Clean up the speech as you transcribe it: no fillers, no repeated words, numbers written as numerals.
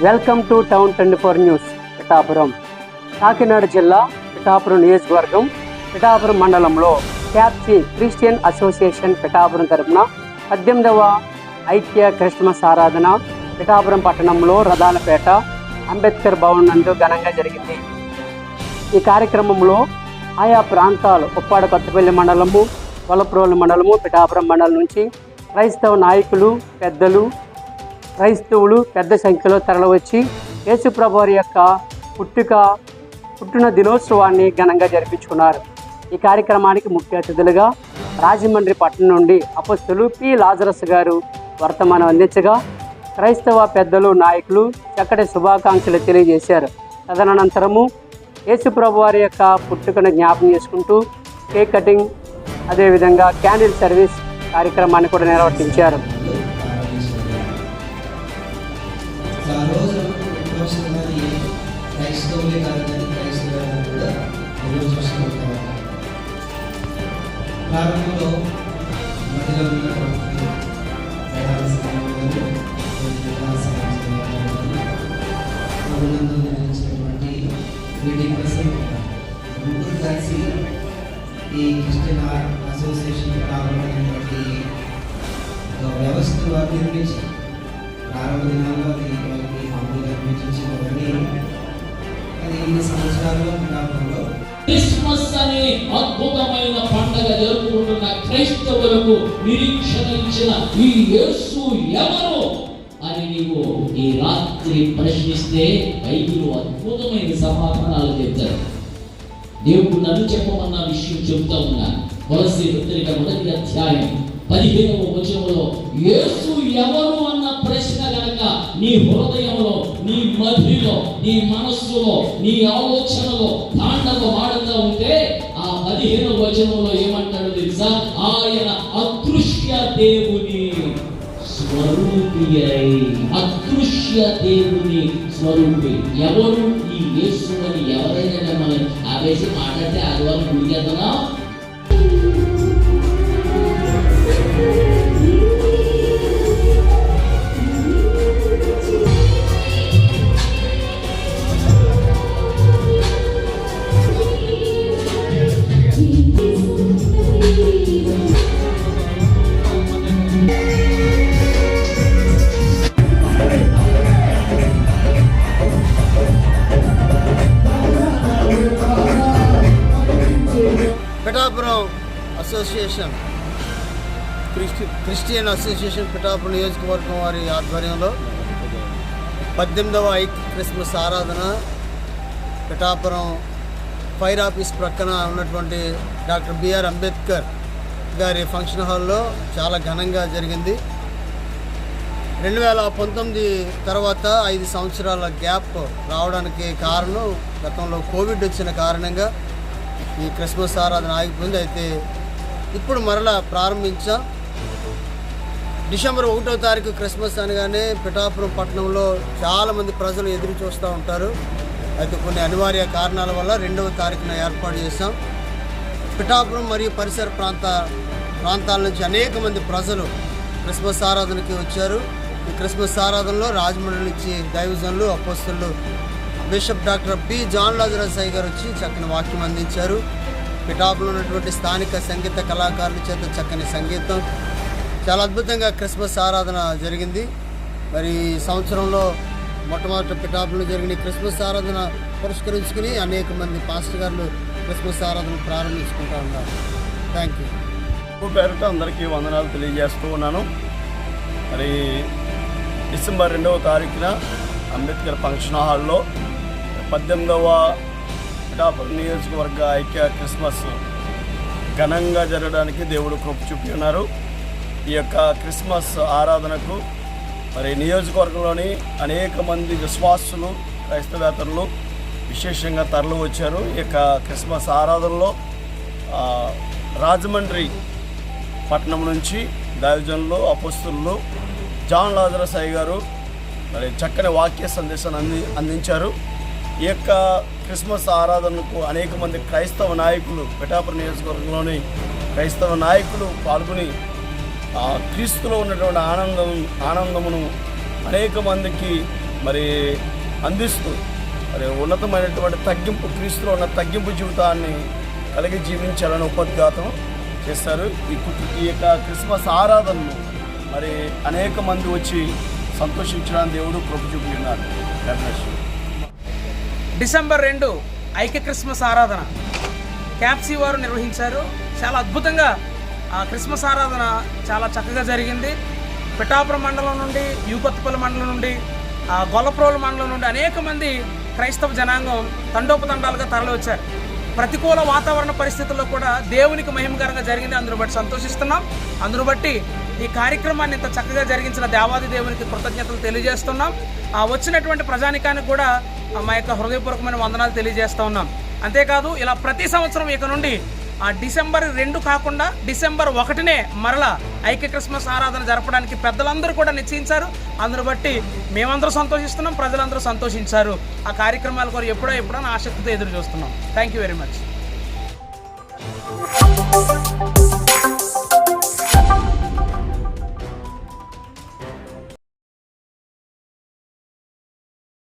Welcome to town 24 news. Pithapuram. Kakinada జిల్లా పిఠాపురం నియోజకవర్గం పిఠాపురం మండలంలో క్యాప్సి క్రిస్టియన్ అసోసియేషన్ పిఠాపురం తరపున 18వ ఐక్య క్రిస్మస్ ఆరాధన పిఠాపురం పట్టణంలో రథాలపేట అంబేద్కర్ భవన్ నందు ఘనంగా జరిగింది. ఈ కార్యక్రమంలో ఆయా ప్రాంతాలు ఉప్పాడ కొత్తపల్లి మండలము, వలప్రోలు మండలము, పిఠాపురం మండలం నుంచి క్రైస్తవ నాయకులు, క్రైస్తవులు పెద్ద సంఖ్యలో తరలివచ్చి యేసుప్రభు వారి యొక్క పుట్టిన దినోత్సవాన్ని ఘనంగా జరిపించుకున్నారు. ఈ కార్యక్రమానికి ముఖ్య అతిథులుగా రాజమండ్రి పట్టణం నుండి అపోస్తలులు పి. లాజరస్ గారు వర్తమానం అందించగా క్రైస్తవ పెద్దలు, నాయకులు చక్కటి శుభాకాంక్షలు తెలియజేశారు. తదనంతరము యేసుప్రభు వారి యొక్క పుట్టుకను జ్ఞాపకం చేసుకుంటూ కేక్ కటింగ్, అదేవిధంగా క్యాండిల్ సర్వీస్ కార్యక్రమాన్ని కూడా నిర్వర్తించారు. ప్రారంభంలో మధ్యలో ఉన్నటువంటి ముగ్గురు కలిసి ఈ క్రిస్టియన్ అసోసియేషన్ ప్రారంభమైనటువంటి వ్యవస్థను వారు నిర్మించారు. ప్రారంభ దినాల్లో అది వాళ్ళకి మామూలుగా నిర్మించింది. అది ఇన్ని సంవత్సరాలుగా పిఠాపురంలో క్రిస్మస్ అనే అద్భుతమైన పండుగ జరుపుకుంటున్న క్రైస్తవులకు నిరీక్షణ ఇచ్చిన ఈ యేసు ఎవరు అని నీవు ఈ రాత్రి ప్రశ్నిస్తే బైబిల్ అద్భుతమైన సమాధానాలు చెప్తారు. దేవుడు నన్ను చెప్పమన్న విషయం చెప్తా ఉన్నాను. కొలస్సీ పత్రిక 1వ అధ్యాయం 15వ వచనంలో యేసు ఎవరు అన్న ప్రశ్న గనక నీ హృదయంలో, నీ మధ్యలో, నీ మనస్సులో, నీ ఆలోచనలో తాండవమాడుతూ ఉంటే ఆ 15వ వచనంలో ఏమంటాడు తెలుసా? ఆయన అదృశ్య దేవుని స్వరూపి. అదృశ్య దేవుని స్వరూపి ఎవరు? ఈ యేసు అని ఎవరైనా మనం ఆవేశం మాట్లాడితే ఆదివారం గుడికెళ్తున్నా Pithapuram association Christian association Pithapuram నియోజకవర్గం వారి ఆధ్వర్యంలో 18వ ఐక్య క్రిస్మస్ ఆరాధన పిఠాపురం ఫైర్ ఆఫీస్ ప్రక్కన ఉన్నటువంటి డాక్టర్ బిఆర్ అంబేద్కర్ గారి ఫంక్షన్ హాల్లో చాలా ఘనంగా జరిగింది. 2019 తర్వాత 5 సంవత్సరాల గ్యాప్ రావడానికి కారణం గతంలో కోవిడ్ వచ్చిన కారణంగా ఈ క్రిస్మస్ ఆరాధన ఆగిపోయింది. అయితే ఇప్పుడు మరలా ప్రారంభించాం. డిసెంబర్ 1వ తారీఖు క్రిస్మస్ అనగానే పిఠాపురం పట్టణంలో చాలామంది ప్రజలు ఎదురు చూస్తూ ఉంటారు. అయితే కొన్ని అనివార్య కారణాల వల్ల 2వ తారీఖున ఏర్పాటు చేశాం. పిఠాపురం మరియు పరిసర ప్రాంతాల నుంచి అనేక మంది ప్రజలు క్రిస్మస్ ఆరాధనకి వచ్చారు. ఈ క్రిస్మస్ ఆరాధనలో రాజమండ్రి నుంచి దైవజనులు, అపోస్తలులు bishop doctor P. John Lazarus గారు వచ్చి చక్కని వాక్యం అందించారు. పిఠాపురంలో ఉన్నటువంటి స్థానిక సంగీత కళాకారుల చేత చక్కని సంగీతం, చాలా అద్భుతంగా క్రిస్మస్ ఆరాధన జరిగింది. మరి ఈ సంవత్సరంలో మొట్టమొదటి పిఠాపురంలో జరిగిన క్రిస్మస్ ఆరాధన పురస్కరించుకుని అనేక మంది పాస్టర్ గారు క్రిస్మస్ ఆరాధన ప్రారంభించుకుంటూ ఉన్నారు. Thank you. పేరుట అందరికీ వందనాలు తెలియజేస్తూ ఉన్నాను. మరి డిసెంబర్ 2వ తారీఖున అంబేద్కర్ ఫంక్షన్ హాల్లో 18వ పిఠాపురం నియోజకవర్గ ఐక్య క్రిస్మస్ ఘనంగా జరగడానికి దేవుడు కృప చూపి ఉన్నారు. ఈ యొక్క క్రిస్మస్ ఆరాధనకు మరి నియోజకవర్గంలోని అనేక మంది విశ్వాసులు, క్రైస్తవేతరులు విశేషంగా తరలి వచ్చారు. ఈ యొక్క క్రిస్మస్ ఆరాధనలో రాజమండ్రి పట్టణం నుంచి దైవజనులు, అపోస్తలులు జాన్ లాజరస్ గారు మరి చక్కని వాక్య సందేశాన్ని అందించారు. ఈ యొక్క క్రిస్మస్ ఆరాధనకు అనేక మంది క్రైస్తవ నాయకులు, పిఠాపురం నియోజకవర్గంలోని క్రైస్తవ నాయకులు పాల్గొని క్రీస్తులో ఉన్నటువంటి ఆనందమును అనేక మందికి మరి అందిస్తూ మరి ఉన్నతమైనటువంటి తగ్గింపు, క్రీస్తులో ఉన్న తగ్గింపు జీవితాన్ని కలిగి జీవించాలని ఉపోద్ఘాతం చేస్తారు. ఈ యొక్క క్రిస్మస్ ఆరాధనను మరి అనేక మంది వచ్చి సంతోషించడానికి దేవుడు కృప చూపుతున్నారు. డిసెంబర్ 2 ఐక్య క్రిస్మస్ ఆరాధన క్యాప్సీ వారు నిర్వహించారు. చాలా అద్భుతంగా ఆ క్రిస్మస్ ఆరాధన చాలా చక్కగా జరిగింది. పిఠాపురం మండలం నుండి, యూపత్పల్లి మండలం నుండి, గొల్లప్రోలు మండలం నుండి అనేక మంది క్రైస్తవ జనాంగం తండోపతండాలుగా తరలి వచ్చారు. ప్రతికూల వాతావరణ పరిస్థితుల్లో కూడా దేవునికి మహిమకరంగా జరిగింది. అందును బట్టి సంతోషిస్తున్నాం. అందును బట్టి ఈ కార్యక్రమాన్ని ఇంత చక్కగా జరిగించిన దేవాది దేవునికి కృతజ్ఞతలు తెలియజేస్తున్నాం. వచ్చినటువంటి ప్రజానికానికి కూడా మా యొక్క హృదయపూర్వకమైన వందనాలు తెలియజేస్తూ ఉన్నాం. అంతేకాదు ఇలా ప్రతి సంవత్సరం ఇక నుండి డిసెంబర్ 2 కాకుండా డిసెంబర్ 1నే మరలా ఐక్య క్రిస్మస్ ఆరాధన జరపడానికి పెద్దలందరూ కూడా నిశ్చయించారు. అందును బట్టి మేమందరూ సంతోషిస్తున్నాం, ప్రజలందరూ సంతోషించారు. ఆ కార్యక్రమాల కొరకు ఎప్పుడో ఆసక్తితో ఎదురు చూస్తున్నాం. Thank you very much.